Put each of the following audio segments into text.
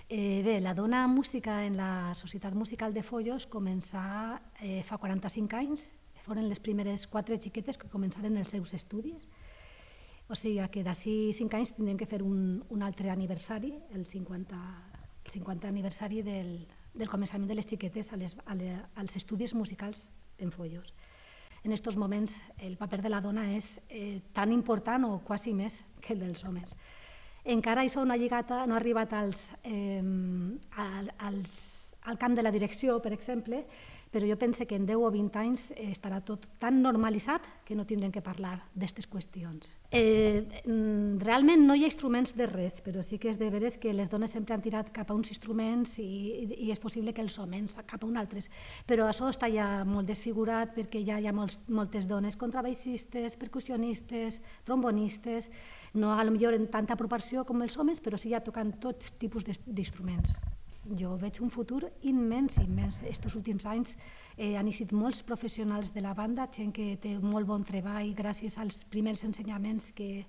Bé, la dona música en la Societat Musical de Foios començà fa 45 anys. Foren les primeres 4 xiquetes que començaren els seus estudis. O sigui que d'ací 5 anys tindrem que fer un altre aniversari, el 50 aniversari del començament de les xiquetes als estudis musicals en Foios. En aquests moments el paper de la dona és tan important o quasi més que el dels homes. Encara això no ha arribat al camp de la direcció, per exemple, però jo penso que en 10 o 20 anys estarà tot tan normalitzat que no tindrem que parlar d'aquestes qüestions. Realment no hi ha instruments de res, però sí que és de veres que les dones sempre han tirat cap a uns instruments i és possible que els homes cap a uns altres. Però això està ja molt desfigurat perquè ja hi ha moltes dones contrabaixistes, percussionistes, trombonistes, no potser en tanta proporció com els homes, però sí ja tocant tots tipus d'instruments. Jo veig un futur immens, immens. Estos últims anys han eixit molts professionals de la banda, gent que té molt bon treball gràcies als primers ensenyaments que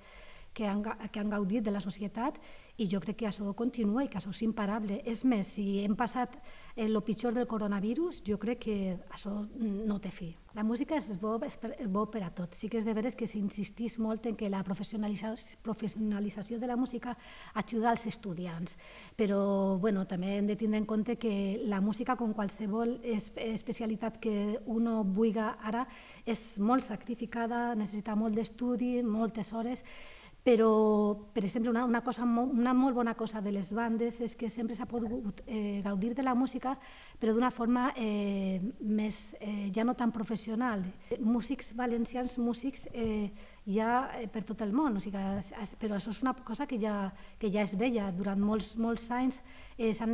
han gaudit de la societat, i jo crec que això continua i que això és imparable. És més, si hem passat el pitjor del coronavirus, jo crec que això no té fi. La música és bo per a tot. Sí que és de veres que s'insistís molt en que la professionalització de la música ajuda als estudiants, però també hem de tindre en compte que la música, com qualsevol especialitat que uno vulgui ara, és molt sacrificada, necessita molt d'estudi, moltes hores, però, per exemple, una molt bona cosa de les bandes és que sempre s'ha pogut gaudir de la música, però d'una forma més, ja no tan professional. Músics valencians, músics hi ha per tot el món, però això és una cosa que ja és vella. Durant molts anys s'ha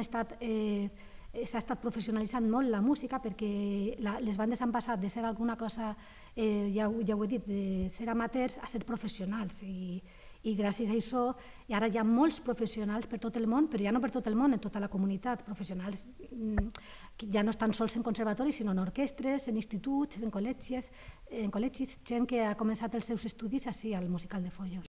estat professionalitzant molt la música perquè les bandes han passat de ser alguna cosa, ja ho he dit, de ser amateurs a ser professionals, i gràcies a això ara hi ha molts professionals per tot el món, però ja no per tot el món, en tota la comunitat, professionals que ja no estan sols en conservatoris, sinó en orquestres, en instituts, en col·legis, gent que ha començat els seus estudis ací al Musical de Foios.